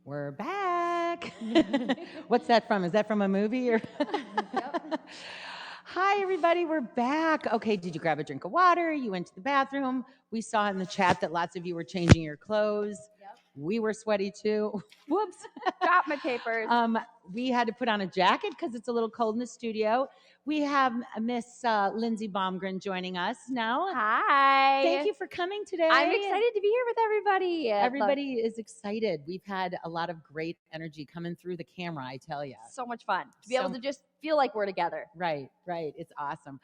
We're back. What's that from? Is that from a movie or? Yep. Hi, everybody. We're back. Okay, did you grab a drink of water? You went to the bathroom. We saw in the chat that lots of you were changing your clothes. Yep. We were sweaty too. Whoops. Drop my papers. We had to put on a jacket because it's a little cold in the studio. We have Miss Lindsay Baumgren joining us now. Hi. Thank you for coming today. I'm excited to be here with everybody. Everybody is excited. We've had a lot of great energy coming through the camera, I tell you. So much fun to be able to just feel like we're together. Right. It's awesome.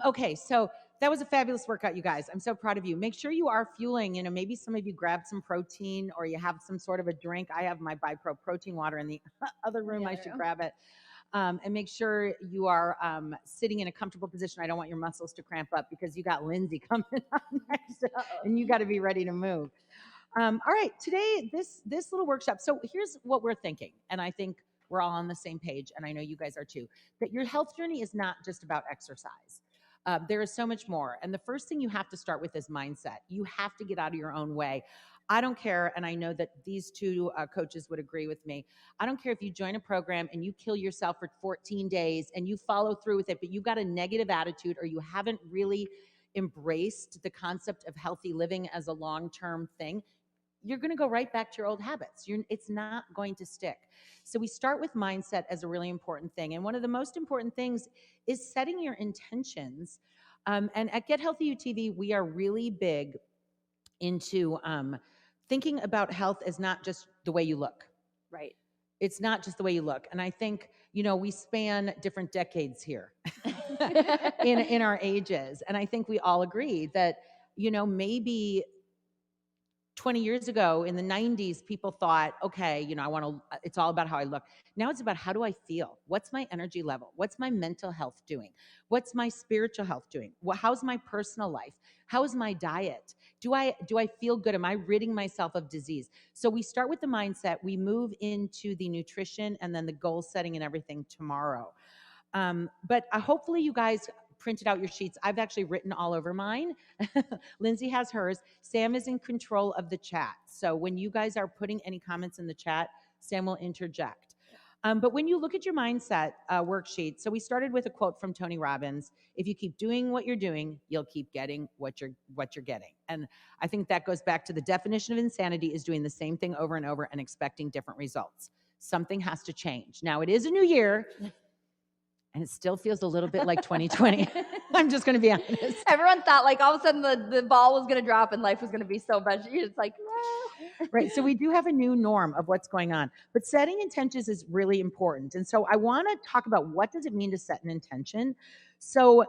Okay, so that was a fabulous workout, you guys. I'm so proud of you. Make sure you are fueling. You know, maybe some of you grab some protein or you have some sort of a drink. I have my BiPro protein water in the other room. I should grab it. And make sure you are sitting in a comfortable position. I don't want your muscles to cramp up because you got Lindsay coming on next, and you got to be ready to move. All right, today this little workshop. So here's what we're thinking, and I think we're all on the same page, and I know you guys are too. That your health journey is not just about exercise. There is so much more, and the first thing you have to start with is mindset. You have to get out of your own way. I don't care, and I know that these two coaches would agree with me. I don't care if you join a program and you kill yourself for 14 days and you follow through with it, but you got a negative attitude or you haven't really embraced the concept of healthy living as a long-term thing. You're going to go right back to your old habits. It's not going to stick. So we start with mindset as a really important thing. And one of the most important things is setting your intentions. And at Get Healthy UTV, we are really big into thinking about health as not just the way you look. Right. It's not just the way you look. And I think, you know, we span different decades here in our ages. And I think we all agree that, you know, maybe 20 years ago in the 90s, people thought, okay, you know, it's all about how I look. Now it's about how do I feel? What's my energy level? What's my mental health doing? What's my spiritual health doing? How's my personal life? How is my diet? Do I feel good? Am I ridding myself of disease? So we start with the mindset, we move into the nutrition and then the goal setting and everything tomorrow. But hopefully you guys printed out your sheets. I've actually written all over mine. Lindsay has hers. Sam is in control of the chat. So when you guys are putting any comments in the chat, Sam will interject. But when you look at your mindset worksheet, so we started with a quote from Tony Robbins: "If you keep doing what you're doing, you'll keep getting what you're getting." And I think that goes back to the definition of insanity is doing the same thing over and over and expecting different results. Something has to change. Now it is a new year. And it still feels a little bit like 2020. I'm just going to be honest. Everyone thought like all of a sudden the ball was going to drop and life was going to be so bad. It's like, no. Right. So we do have a new norm of what's going on. But setting intentions is really important. And so I want to talk about what does it mean to set an intention. So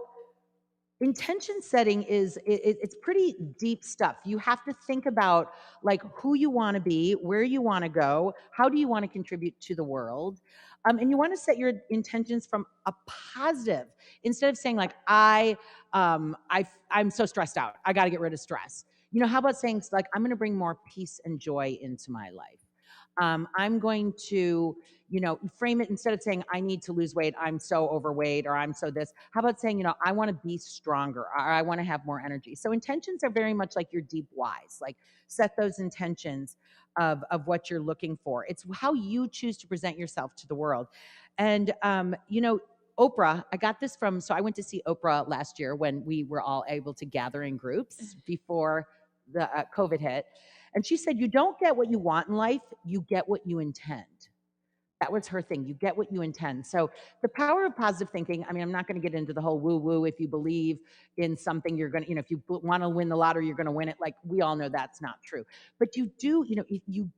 intention setting it's pretty deep stuff. You have to think about like who you want to be, where you want to go, how do you want to contribute to the world, and you want to set your intentions from a positive instead of saying like I'm so stressed out, I got to get rid of stress. You know, how about saying like I'm going to bring more peace and joy into my life. I'm going to, you know, frame it instead of saying, I need to lose weight, I'm so overweight, or I'm so this. How about saying, you know, I want to be stronger, or I want to have more energy. So intentions are very much like your deep whys. Like set those intentions of what you're looking for. It's how you choose to present yourself to the world. And, you know, Oprah, I got this from, so I went to see Oprah last year when we were all able to gather in groups before the COVID hit. And she said, you don't get what you want in life, you get what you intend. That was her thing. You get what you intend. So the power of positive thinking, I mean, I'm not going to get into the whole woo-woo. If you believe in something, you're going to, you know, if you want to win the lottery, you're going to win it. Like we all know that's not true. But you do, you know, you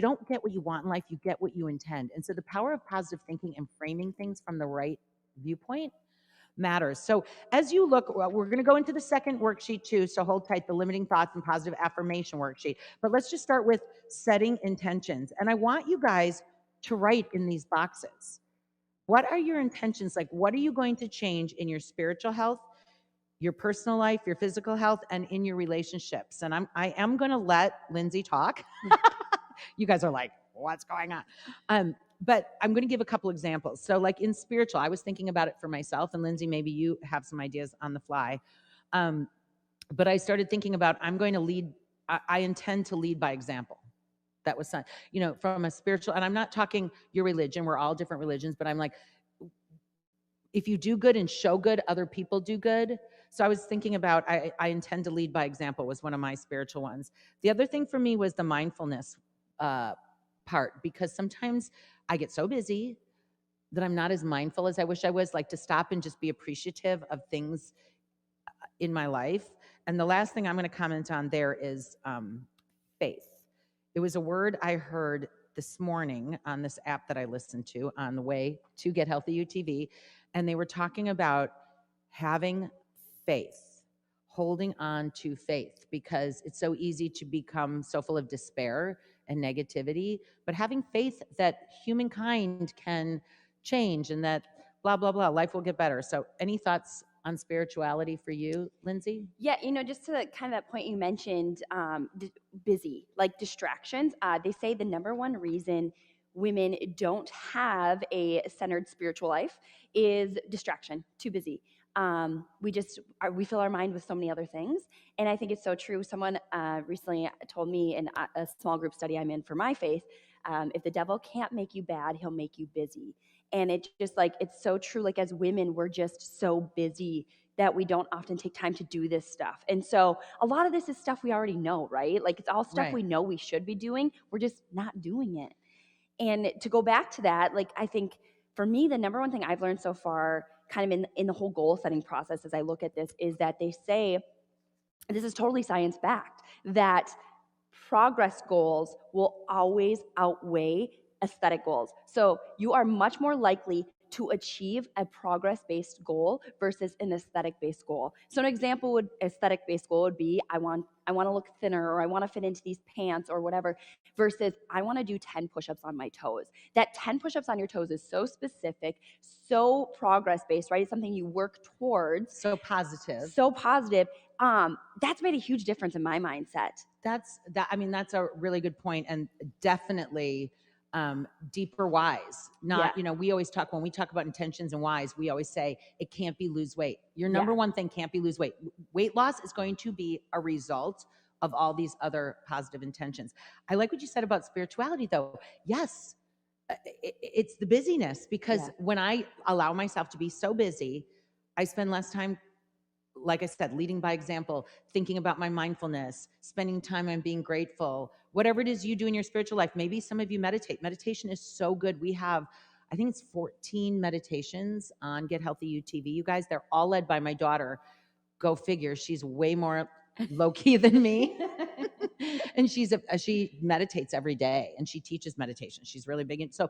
don't get what you want in life, you get what you intend. And so the power of positive thinking and framing things from the right viewpoint matters. So as you look, we're going to go into the second worksheet too. So hold tight, the limiting thoughts and positive affirmation worksheet. But let's just start with setting intentions. And I want you guys to write in these boxes. What are your intentions? Like, what are you going to change in your spiritual health, your personal life, your physical health, and in your relationships? And I am going to let Lindsay talk. You guys are like, what's going on? But I'm going to give a couple examples. So like in spiritual, I was thinking about it for myself, and Lindsay, maybe you have some ideas on the fly. But I started thinking about, I'm going to lead, I intend to lead by example. that was, from a spiritual, and I'm not talking your religion, we're all different religions, but I'm like, if you do good and show good, other people do good. So I was thinking about, I intend to lead by example was one of my spiritual ones. The other thing for me was the mindfulness uh, part, because sometimes I get so busy that I'm not as mindful as I wish I was, like to stop and just be appreciative of things in my life. And the last thing I'm going to comment on there is faith. It was a word I heard this morning on this app that I listened to on the way to Get Healthy UTV, and they were talking about having faith, holding on to faith, because it's so easy to become so full of despair and negativity, but having faith that humankind can change and that blah, blah, blah, life will get better. So any thoughts on spirituality for you, Lindsay? Yeah, just to kind of that point you mentioned, busy, like distractions. They say the number one reason women don't have a centered spiritual life is distraction, too busy. We fill our mind with so many other things, and I think it's so true. Someone recently told me in a small group study I'm in for my faith, if the devil can't make you bad, he'll make you busy. And it just like it's so true. Like as women, we're just so busy that we don't often take time to do this stuff. And so a lot of this is stuff we already know, right? Like it's all stuff Right. we know we should be doing. We're just not doing it. And to go back to that, like I think for me, the number one thing I've learned so far, kind of in the whole goal setting process as I look at this, is that they say, this is totally science backed, that progress goals will always outweigh aesthetic goals. So you are much more likely to achieve a progress-based goal versus an aesthetic-based goal. So an example would aesthetic-based goal would be I want to look thinner, or I want to fit into these pants or whatever, versus I want to do 10 push-ups on my toes. That 10 push-ups on your toes is so specific, so progress-based, right? It's something you work towards. So positive. So positive. That's made a huge difference in my mindset. That's a really good point, and definitely deeper whys. Not, Yeah. we always talk, when we talk about intentions and whys, we always say it can't be lose weight. Your number Yeah. one thing can't be lose weight. Weight loss is going to be a result of all these other positive intentions. I like what you said about spirituality, though. Yes, it's the busyness, because Yeah. when I allow myself to be so busy, I spend less time, like I said, leading by example, thinking about my mindfulness, spending time on being grateful, whatever it is you do in your spiritual life. Maybe some of you meditate. Meditation is so good. We have, I think it's 14 meditations on Get Healthy UTV. You guys, they're all led by my daughter. Go figure. She's way more low key than me. And she meditates every day, and she teaches meditation. She's really big. And so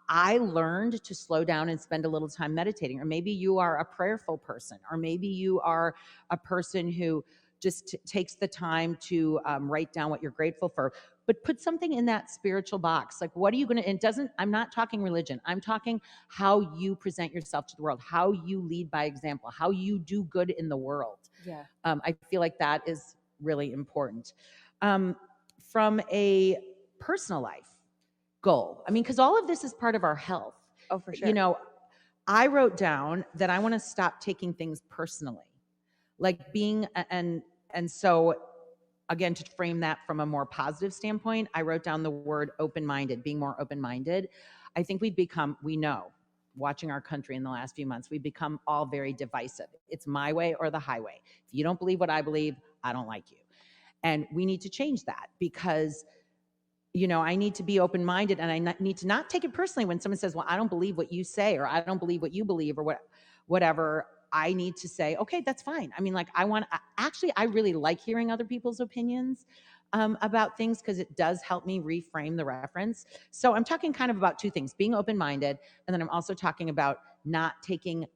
I learned to slow down and spend a little time meditating. Or maybe you are a prayerful person, or maybe you are a person who just takes the time to write down what you're grateful for. But put something in that spiritual box. Like, what are you going to, it doesn't, I'm not talking religion. I'm talking how you present yourself to the world, how you lead by example, how you do good in the world. Yeah. I feel like that is really important. From a personal life goal, because all of this is part of our health. Oh, for sure. I wrote down that I want to stop taking things personally, like being, and so again, to frame that from a more positive standpoint, I wrote down the word open-minded, being more open-minded. I think we know, watching our country in the last few months, we've become all very divisive. It's my way or the highway. If you don't believe what I believe, I don't like you. And we need to change that, because I need to be open-minded, and I need to not take it personally when someone says, well, I don't believe what you say, or I don't believe what you believe, or whatever. I need to say, okay, that's fine. I really like hearing other people's opinions about things, because it does help me reframe the reference. So I'm talking kind of about two things: being open-minded, and then I'm also talking about not taking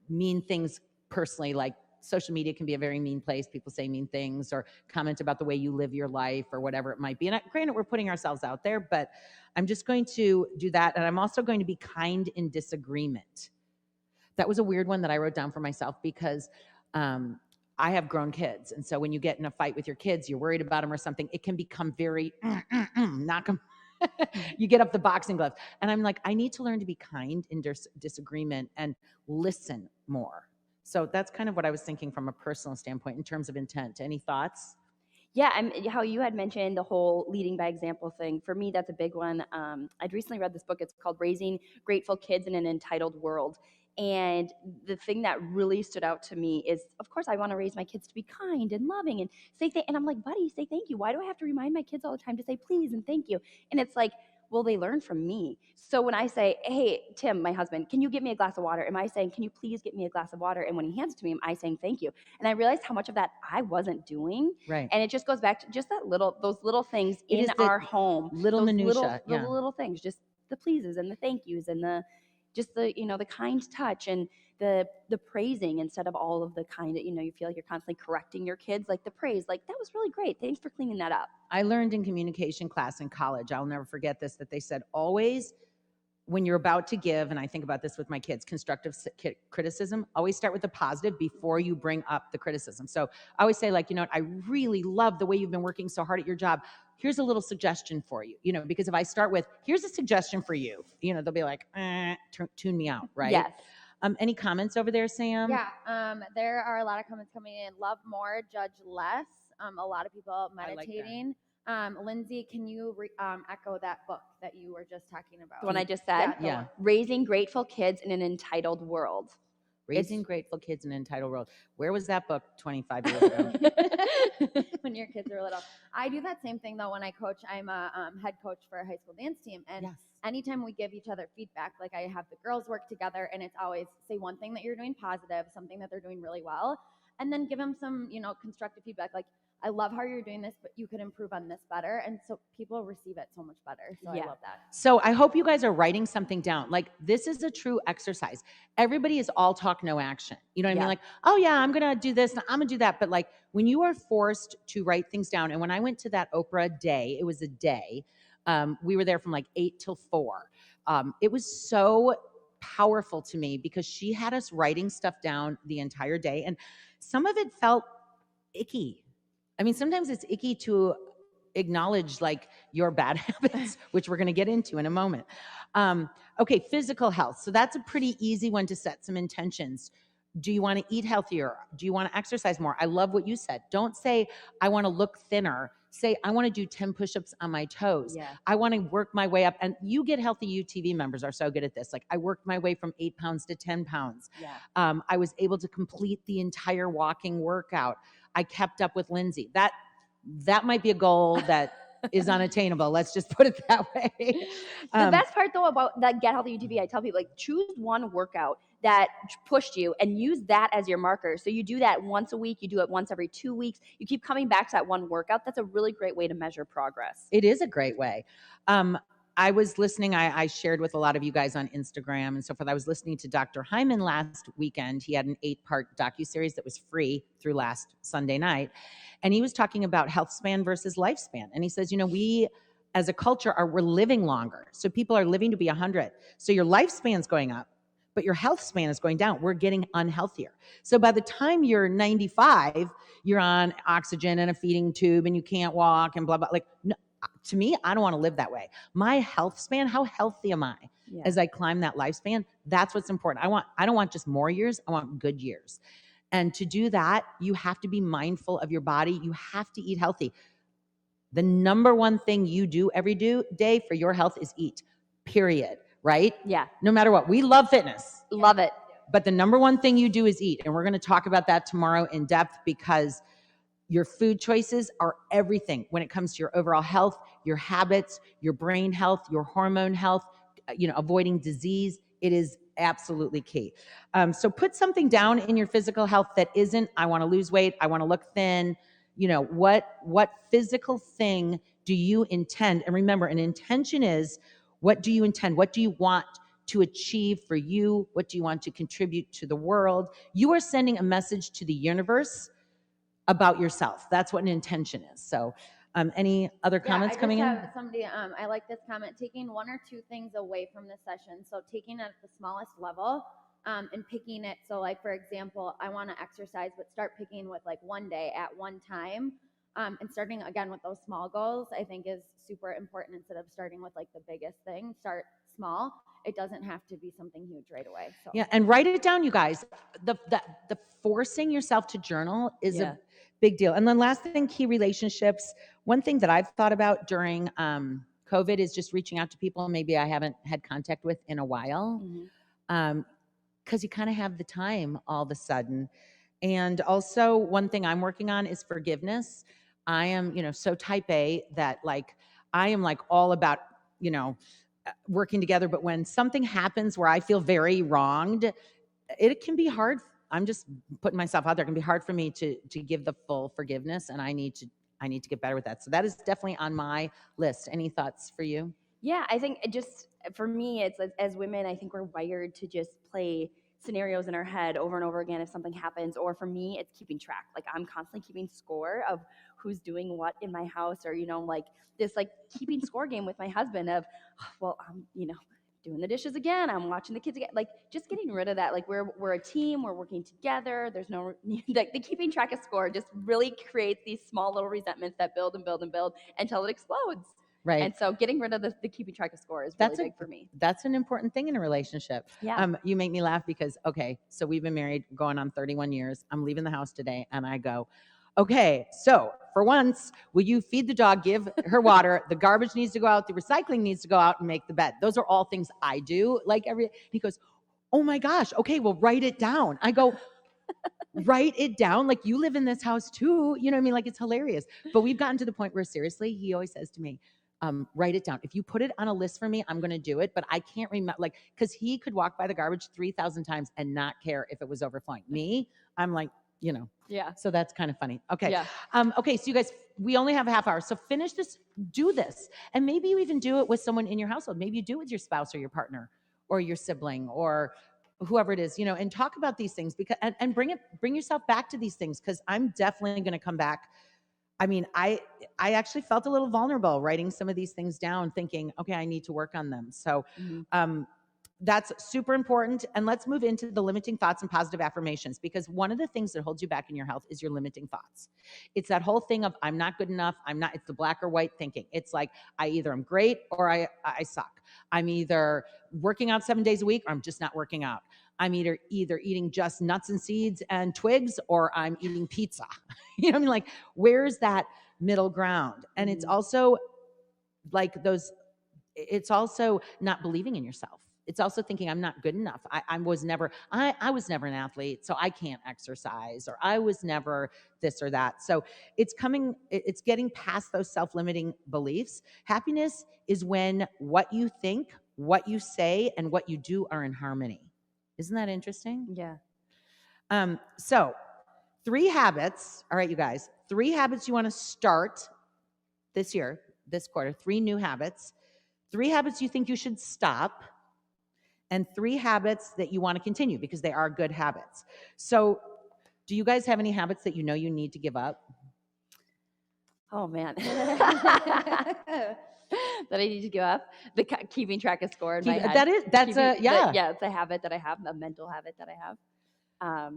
mean things personally. Like, social media can be a very mean place. People say mean things or comment about the way you live your life or whatever it might be. And granted, we're putting ourselves out there, but I'm just going to do that. And I'm also going to be kind in disagreement. That was a weird one that I wrote down for myself, because I have grown kids. And so when you get in a fight with your kids, you're worried about them or something, it can become very, you get up the boxing gloves. And I'm like, I need to learn to be kind in disagreement and listen more. So that's kind of what I was thinking from a personal standpoint in terms of intent. Any thoughts? Yeah, how you had mentioned the whole leading by example thing. For me, that's a big one. I'd recently read this book. It's called Raising Grateful Kids in an Entitled World. And the thing that really stood out to me is, of course, I want to raise my kids to be kind and loving and say thank. And I'm like, buddy, say thank you. Why do I have to remind my kids all the time to say please and thank you? And it's like, well, they learn from me. So when I say, hey, Tim, my husband, can you get me a glass of water? Am I saying, can you please get me a glass of water? And when he hands it to me, am I saying thank you? And I realized how much of that I wasn't doing. Right. And it just goes back to just those little things It in is the our home, little those minutia. the little things, just the pleases and the thank yous and the kind touch and the praising instead of all of the kind that, you feel like you're constantly correcting your kids, like the praise, like that was really great. Thanks for cleaning that up. I learned in communication class in college, I'll never forget this, that they said always when you're about to give, and I think about this with my kids, constructive criticism, always start with the positive before you bring up the criticism. So I always say, like, I really love the way you've been working so hard at your job. Here's a little suggestion for you, because if I start with, here's a suggestion for you, they'll be like, tune me out, right? Yes. Any comments over there, Sam? Yeah, there are a lot of comments coming in. Love more, judge less. A lot of people meditating. Lindsay, can you echo that book that you were just talking about? The one I just said? Yeah. Raising Grateful Kids in an Entitled World. Raising Grateful Kids in an Entitled World. Where was that book 25 years ago? When your kids were little. I do that same thing, though, when I coach. I'm a head coach for a high school dance team. And anytime we give each other feedback, like I have the girls work together, and it's always say one thing that you're doing positive, something that they're doing really well, and then give them some, constructive feedback. Like, I love how you're doing this, but you could improve on this better. And so people receive it so much better. So I love that. So I hope you guys are writing something down. Like, this is a true exercise. Everybody is all talk, no action. You know what I mean? Like, oh yeah, I'm going to do this and I'm going to do that. But like, when you are forced to write things down, and when I went to that Oprah day, it was a day. We were there from like 8 till 4. It was so powerful to me because she had us writing stuff down the entire day. And some of it felt icky. I mean, sometimes it's icky to acknowledge like your bad habits, which we're going to get into in a moment. Okay, physical health. So that's a pretty easy one to set some intentions. Do you want to eat healthier? Do you want to exercise more? I love what you said. Don't say, I want to look thinner. Say, I want to do 10 push-ups on my toes. Yeah. I want to work my way up. And you Get Healthy UTV members are so good at this. Like, I worked my way from 8 pounds to 10 pounds. Yeah. I was able to complete the entire walking workout. I kept up with Lindsay. That might be a goal that is unattainable. Let's just put it that way. The best part, though, about that Get Healthy UTV, I tell people, like, choose one workout that pushed you and use that as your marker. So you do that once a week. You do it once every 2 weeks. You keep coming back to that one workout. That's a really great way to measure progress. It is a great way. I was listening. I shared with a lot of you guys on Instagram and so forth. I was listening to Dr. Hyman last weekend. He had an 8-part docuseries that was free through last Sunday night. And he was talking about health span versus lifespan. And he says, we as a culture we're living longer. So people are living to be 100. So your lifespan's going up, but your health span is going down. We're getting unhealthier. So by the time you're 95, you're on oxygen and a feeding tube and you can't walk and blah, blah. Like, no, to me, I don't want to live that way. My health span, how healthy am I as I climb that lifespan? That's what's important. I don't want just more years. I want good years. And to do that, you have to be mindful of your body. You have to eat healthy. The number one thing you do every day for your health is eat, period. Right? Yeah. No matter what. We love fitness. Love it. But the number one thing you do is eat. And we're going to talk about that tomorrow in depth because your food choices are everything when it comes to your overall health, your habits, your brain health, your hormone health, avoiding disease. It is absolutely key. So put something down in your physical health that isn't, I want to lose weight, I want to look thin. What physical thing do you intend? And remember, an intention is, what do you intend? What do you want to achieve for you? What do you want to contribute to the world? You are sending a message to the universe about yourself. That's what an intention is. So any other comments coming in? Somebody, I like this comment, taking 1 or 2 things away from the session. So taking it at the smallest level and picking it. So like, for example, I want to exercise, but start picking with like one day at one time. And starting again with those small goals, I think is super important instead of starting with like the biggest thing. Start small. It doesn't have to be something huge right away. So. Yeah, and write it down, you guys. The forcing yourself to journal is Big deal. And then last thing, key relationships. One thing that I've thought about during COVID is just reaching out to people maybe I haven't had contact with in a while. Because you kind of have the time all of a sudden. And also, one thing I'm working on is forgiveness. I am, so type A that like I am like all about, working together. But when something happens where I feel very wronged, it can be hard. I'm just putting myself out there. It can be hard for me to give the full forgiveness, and I need to get better with that. So that is definitely on my list. Any thoughts for you? Yeah, I think just for me, it's as women, I think we're wired to just play scenarios in our head over and over again if something happens. Or for me, it's keeping track. Like I'm constantly keeping score of who's doing what in my house, or like this like keeping score game with my husband of, oh, well, I'm doing the dishes again. I'm watching the kids again. Like just getting rid of that. Like we're a team. We're working together. There's no like the keeping track of score just really creates these small little resentments that build and build and build until it explodes. Right. And so getting rid of the keeping track of score is really big for me. That's an important thing in a relationship. Yeah. You make me laugh because, okay, so we've been married going on 31 years. I'm leaving the house today and I go, okay, so for once, will you feed the dog, give her water, the garbage needs to go out, the recycling needs to go out and make the bed. Those are all things I do. He goes, oh my gosh, okay, well, write it down. I go, write it down. Like you live in this house too. You know what I mean? Like it's hilarious. But we've gotten to the point where seriously, he always says to me, write it down. If you put it on a list for me, I'm going to do it. But I can't remember, because he could walk by the garbage 3,000 times and not care if it was overflowing. Me, I'm like, Yeah. So that's kind of funny. Okay. Yeah. Okay. So you guys, we only have a half hour. So finish this, do this. And maybe you even do it with someone in your household. Maybe you do it with your spouse or your partner or your sibling or whoever it is, and talk about these things because, and bring yourself back to these things. Cause I'm definitely going to come back. I mean, I actually felt a little vulnerable writing some of these things down, thinking, okay, I need to work on them. So, that's super important. And let's move into the limiting thoughts and positive affirmations, because one of the things that holds you back in your health is your limiting thoughts. It's that whole thing of I'm not good enough. It's the black or white thinking. It's like, I either am great or I suck. I'm either working out 7 days a week or I'm just not working out. I'm either eating just nuts and seeds and twigs or I'm eating pizza. You know what I mean? Like, where's that middle ground? And it's also like it's also not believing in yourself. It's also thinking I'm not good enough. I was never an athlete, so I can't exercise, or I was never this or that. So it's getting past those self-limiting beliefs. Happiness is when what you think, what you say, and what you do are in harmony. Isn't that interesting? Yeah. So 3 habits. All right, you guys, 3 habits you want to start this year, this quarter, 3 new habits, 3 habits you think you should stop, and 3 habits that you want to continue because they are good habits. So do you guys have any habits that you know you need to give up? Oh man. That I need to give up. The keeping track of score in my head. It's a habit that I have, a mental habit that I have.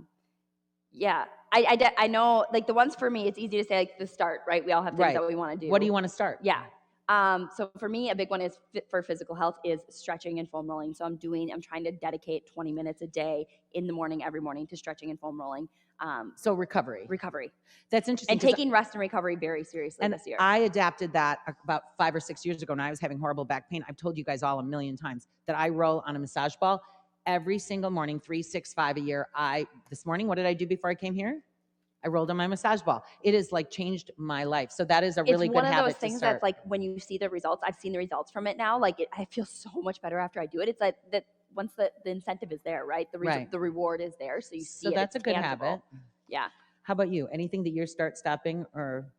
Yeah, I know, like the ones for me, it's easy to say like the start, right? We all have things that we want to do. What do you want to start? Yeah. So for me, a big one is for physical health is stretching and foam rolling. So I'm trying to dedicate 20 minutes a day in the morning, every morning, to stretching and foam rolling. So recovery. That's interesting. And taking rest and recovery very seriously this year. I adapted that about 5 or 6 years ago when I was having horrible back pain. I've told you guys all a million times that I roll on a massage ball every single morning, 3, 6, 5 a year. This morning, what did I do before I came here? I rolled on my massage ball. It has like changed my life. So that is a really good habit to start. It's one of those things that's like when you see the results, I've seen the results from it now. Like I feel so much better after I do it. It's like that once the incentive is there, right? The reward is there. So you see so that's a good habit. Yeah. How about you? Anything that you're stopping or?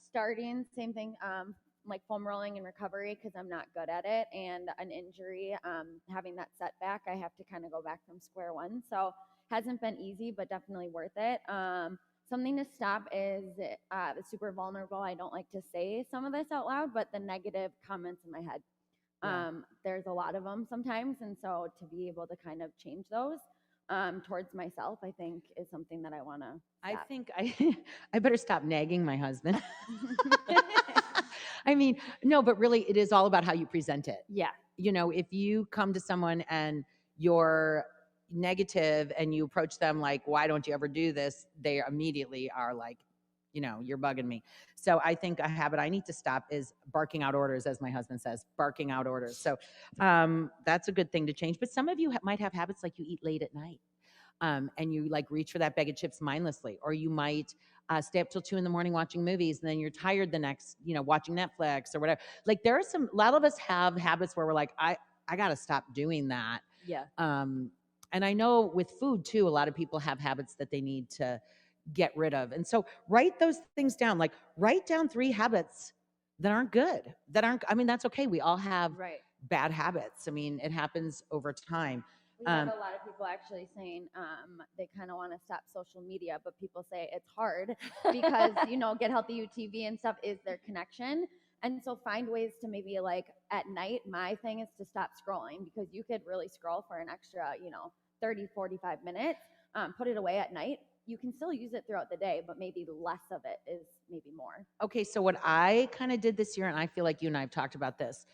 Starting, same thing. Like foam rolling and recovery because I'm not good at it, and an injury, having that setback, I have to kind of go back from square one. So hasn't been easy, but definitely worth it. Something to stop is super vulnerable. I don't like to say some of this out loud, but the negative comments in my head. There's a lot of them sometimes, and so to be able to kind of change those towards myself, I think is something that I want to. I think I better stop nagging my husband. I mean, no, but really it is all about how you present it. Yeah. If you come to someone and you're, negative and you approach them like, why don't you ever do this? They immediately are like, you're bugging me. So I think a habit I need to stop is barking out orders, as my husband says, barking out orders. So that's a good thing to change. But some of you might have habits like you eat late at night. And you like reach for that bag of chips mindlessly, or you might stay up till 2 a.m. watching movies, and then you're tired the next, watching Netflix or whatever. Like there are a lot of us have habits where we're like, I got to stop doing that. Yeah. And I know with food too, a lot of people have habits that they need to get rid of. And so write those things down, like write down 3 habits that aren't good, I mean, that's okay. We all have bad habits. I mean, it happens over time. We have a lot of people actually saying they kind of want to stop social media, but people say it's hard because, Get Healthy UTV and stuff is their connection. And so find ways to maybe like at night, my thing is to stop scrolling, because you could really scroll for an extra, 30, 45 minutes, put it away at night. You can still use it throughout the day, but maybe less of it is maybe more. Okay, so what I kind of did this year, and I feel like you and I have talked about this,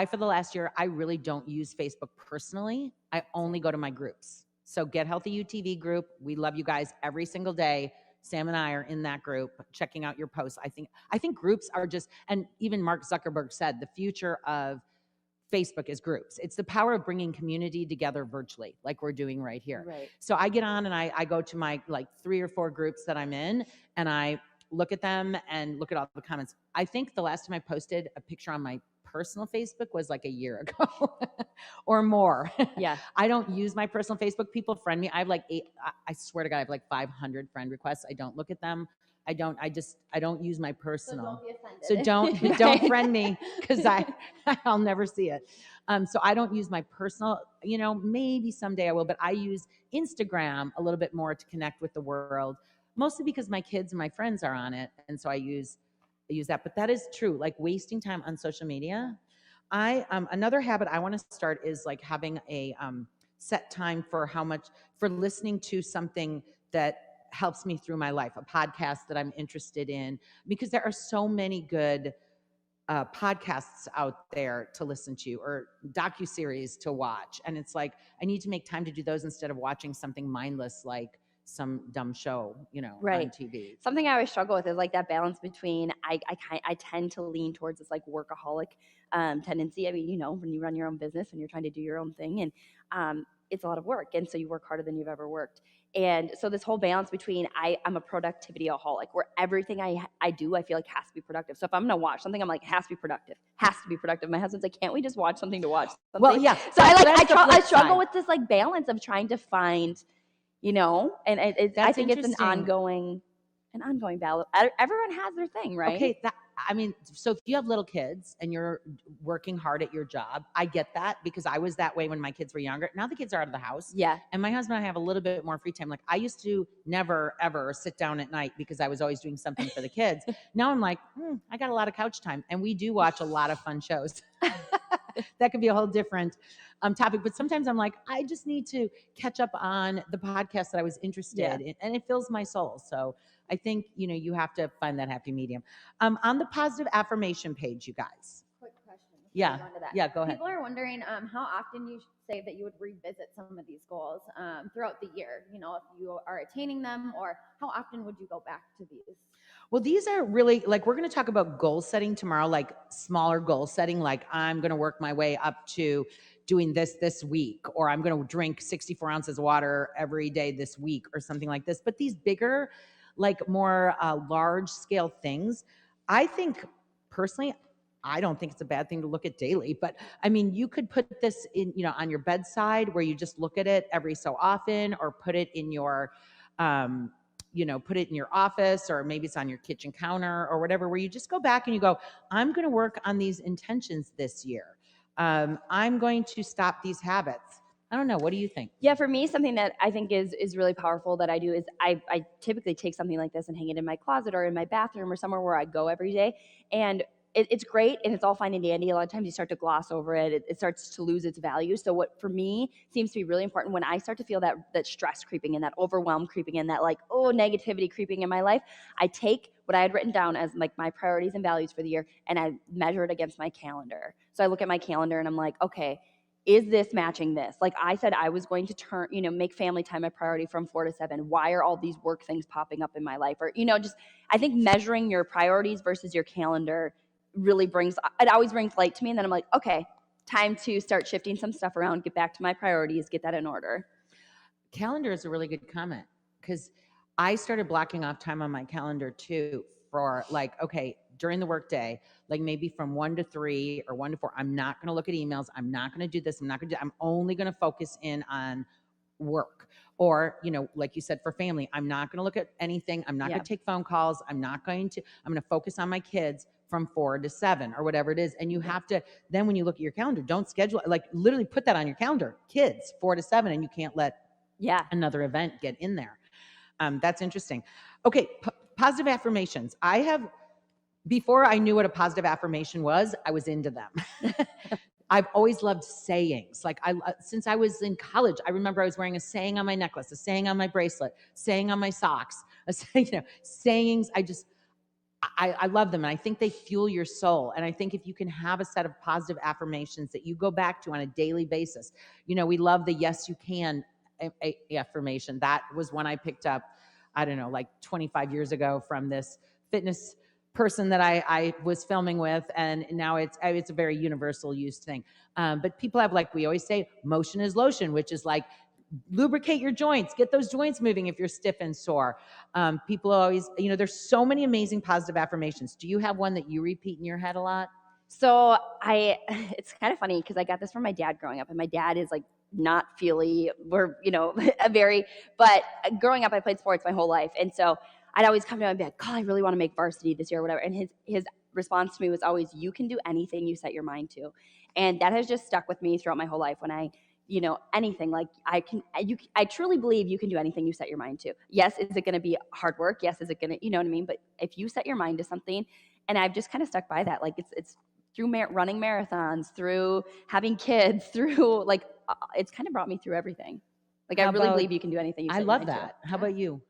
for the last year, I really don't use Facebook personally. I only go to my groups. So Get Healthy UTV group, we love you guys every single day. Sam and I are in that group checking out your posts. I think groups are just, and even Mark Zuckerberg said, the future of Facebook is groups. It's the power of bringing community together virtually, like we're doing right here. Right. So I get on and I go to my like 3 or 4 groups that I'm in, and I look at them and look at all the comments. I think the last time I posted a picture on my personal Facebook was like a year ago or more. Yeah. I don't use my personal Facebook. People friend me. I have like I swear to God, I have like 500 friend requests. I don't look at them. I don't use my personal. So don't friend me, because I'll never see it. So I don't use my personal, maybe someday I will, but I use Instagram a little bit more to connect with the world, mostly because my kids and my friends are on it. And so I use that, but that is true. Like wasting time on social media. Another habit I want to start is like having a set time for listening to something that helps me through my life, a podcast that I'm interested in, because there are so many good podcasts out there to listen to, or docuseries to watch. And it's like, I need to make time to do those instead of watching something mindless like some dumb show, on TV. Something I always struggle with is like that balance between, I tend to lean towards this like workaholic tendency. I mean, when you run your own business and you're trying to do your own thing, and it's a lot of work. And so you work harder than you've ever worked. And so this whole balance between, I'm a productivity-aholic, where everything I do, I feel like has to be productive. So if I'm going to watch something, I'm like, it has to be productive. My husband's like, can't we just watch something to watch something? Well, yeah. So I struggle with this like balance of trying to find, and I think it's an ongoing battle. Everyone has their thing, right? Okay. So if you have little kids and you're working hard at your job, I get that, because I was that way when my kids were younger. Now the kids are out of the house. Yeah. And my husband and I have a little bit more free time. Like I used to never, ever sit down at night because I was always doing something for the kids. Now I'm like, I got a lot of couch time. And we do watch a lot of fun shows. That could be a whole different topic. But sometimes I'm like, I just need to catch up on the podcast that I was interested in, and it fills my soul. So I think, you have to find that happy medium. On the positive affirmation page, you guys. Quick question. Yeah. Go ahead. People are wondering how often you say that you would revisit some of these goals throughout the year. If you are attaining them, or how often would you go back to these? Well, these are really, like, we're going to talk about goal setting tomorrow, like smaller goal setting, like I'm going to work my way up to doing this week, or I'm going to drink 64 ounces of water every day this week, or something like this. But these bigger, like more large scale things, I think personally, I don't think it's a bad thing to look at daily. But I mean, you could put this in, on your bedside, where you just look at it every so often, or put it in your put it in your office, or maybe it's on your kitchen counter or whatever, where you just go back and you go, I'm going to work on these intentions this year. I'm going to stop these habits. I don't know. What do you think? Yeah, for me, something that I think is really powerful that I do is I typically take something like this and hang it in my closet or in my bathroom or somewhere where I go every day. And it's great, and it's all fine and dandy. A lot of times you start to gloss over it. It starts to lose its value. So what for me seems to be really important, when I start to feel that stress creeping in, that overwhelm creeping in, that like, negativity creeping in my life, I take what I had written down as like my priorities and values for the year, and I measure it against my calendar. So I look at my calendar and I'm like, okay, is this matching this? Like I said, I was going to make family time a priority from 4 to 7. Why are all these work things popping up in my life? Or, just I think measuring your priorities versus your calendar really always brings light to me. And then I'm like, okay, time to start shifting some stuff around, get back to my priorities, get that in order. Calendar is a really good comment because I started blocking off time on my calendar too for like, okay, during the workday, like maybe from 1 to 3 or 1 to 4, I'm not going to look at emails. I'm not going to do this. I'm only going to focus in on work. Or, like you said, for family, I'm not going to look at anything. I'm not going to take phone calls. I'm going to focus on my kids from 4 to 7 or whatever it is. And you have to, then when you look at your calendar, don't schedule, like literally put that on your calendar, kids 4 to 7, and you can't let another event get in there. That's interesting. Okay. Positive affirmations. Before I knew what a positive affirmation was, I was into them. I've always loved sayings. Like since I was in college, I remember I was wearing a saying on my necklace, a saying on my bracelet, saying on my socks, sayings. I love them. And I think they fuel your soul. And I think if you can have a set of positive affirmations that you go back to on a daily basis, we love the yes, you can affirmation. That was one I picked up, I don't know, like 25 years ago from this fitness person that I was filming with. And now it's a very universal used thing. But people have, like we always say, motion is lotion, which is like, lubricate your joints, get those joints moving if you're stiff and sore. People always, there's so many amazing positive affirmations. Do you have one that you repeat in your head a lot? So it's kind of funny because I got this from my dad growing up, and my dad is like not feely. We're, but growing up, I played sports my whole life. And so I'd always come to him and be like, God, I really want to make varsity this year or whatever. And his response to me was always, you can do anything you set your mind to. And that has just stuck with me throughout my whole life. When anything, like I truly believe you can do anything you set your mind to. Yes, is it going to be hard work? Yes, is it going to, you know what I mean? But if you set your mind to something, and I've just kind of stuck by that, like it's through running marathons, through having kids, through it's kind of brought me through everything. Like I really believe you can do anything you set your mind to. I love that. How about you?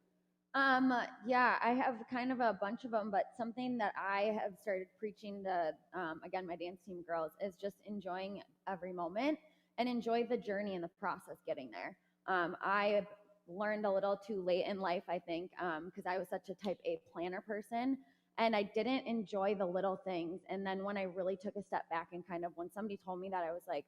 Yeah, I have kind of a bunch of them, but something that I have started preaching to, again, my dance team girls is just enjoying every moment and enjoy the journey and the process getting there. I learned a little too late in life, I think, because I was such a type A planner person, and I didn't enjoy the little things. And then when I really took a step back and kind of, when somebody told me that, I was like,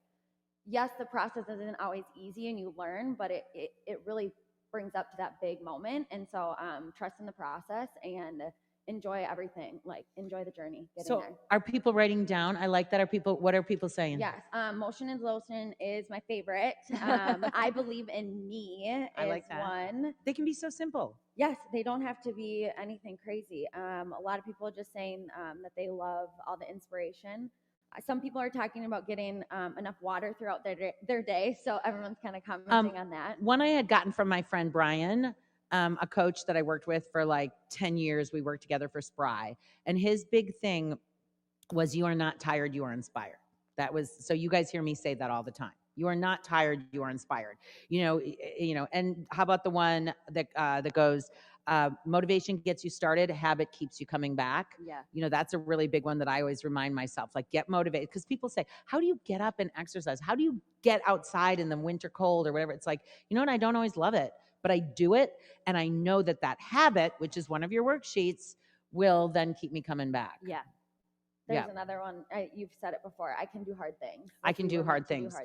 yes, the process isn't always easy and you learn, but it really brings up to that big moment. And so trust in the process and enjoy everything, like enjoy the journey getting there. Are people writing down? I like that. What are people saying? Yes. Motion and lotion is my favorite. I believe in me I like that. One. They can be so simple. Yes, they don't have to be anything crazy. A lot of people are just saying that they love all the inspiration. Some people are talking about getting enough water throughout their day. So everyone's kind of commenting on that. One I had gotten from my friend Brian, a coach that I worked with for like 10 years. We worked together for Spry. And his big thing was, you are not tired, you are inspired. So you guys hear me say that all the time. You are not tired, you are inspired. And how about the one that goes, motivation gets you started, habit keeps you coming back. Yeah. That's a really big one that I always remind myself, like, get motivated. Because people say, how do you get up and exercise? How do you get outside in the winter cold or whatever? It's like, and I don't always love it, but I do it. And I know that habit, which is one of your worksheets, will then keep me coming back. Yeah. There's another one. You've said it before. I can do hard things. I can do hard things.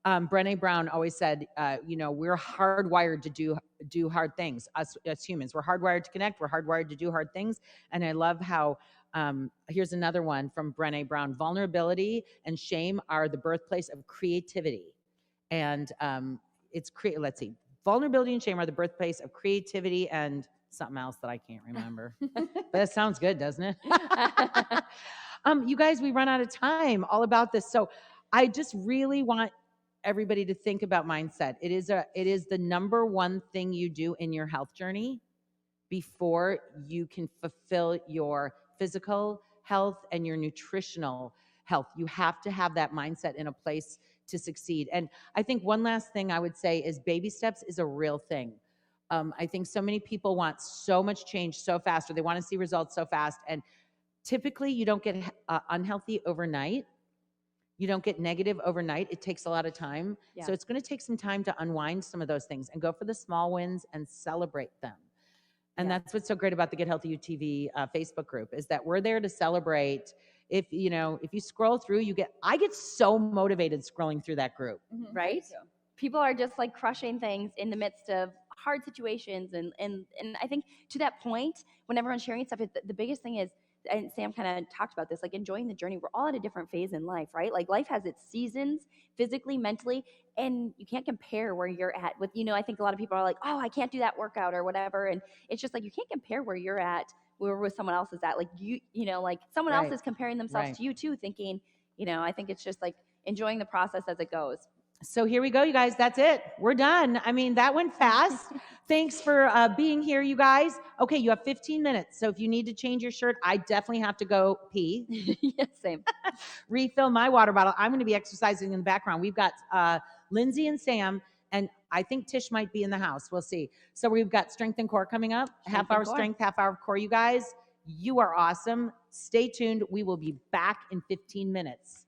Brené Brown always said, we're hardwired to do hard things. Us as humans, we're hardwired to connect. We're hardwired to do hard things. And I love how, here's another one from Brené Brown. Vulnerability and shame are the birthplace of creativity. And let's see. Vulnerability and shame are the birthplace of creativity and something else that I can't remember. But that sounds good, doesn't it? You guys, we run out of time all about this. So I just really want everybody to think about mindset. It is the number one thing you do in your health journey before you can fulfill your physical health and your nutritional health. You have to have that mindset in a place to succeed. And I think one last thing I would say is baby steps is a real thing. I think so many people want so much change so fast, or they want to see results so fast. And typically you don't get unhealthy overnight. You don't get negative overnight. It takes a lot of time. Yeah. So it's going to take some time to unwind some of those things and go for the small wins and celebrate them. And Yeah. that's what's so great about the Get Healthy UTV Facebook group, is that we're there to celebrate. If you scroll through, I get so motivated scrolling through that group. Right? People are just like crushing things in the midst of hard situations. And I think to that point, when everyone's sharing stuff, the biggest thing is, and Sam kind of talked about this, like enjoying the journey. We're all at a different phase in life, right? Like life has its seasons, physically, mentally, and you can't compare where you're at with, I think a lot of people are like, oh, I can't do that workout or whatever. And it's just like, you can't compare where you're at where someone else is at. Like like someone else is comparing themselves to you too, thinking, I think it's just like enjoying the process as it goes. So here we go, you guys. That's it. We're done. I mean, that went fast. Thanks for being here, you guys. Okay, you have 15 minutes. So if you need to change your shirt, I definitely have to go pee. Yeah, same. Refill my water bottle. I'm going to be exercising in the background. We've got Lindsay and Sam, and I think Tish might be in the house. We'll see. So we've got strength and core coming up. Half hour strength, half hour core, you guys. You are awesome. Stay tuned. We will be back in 15 minutes.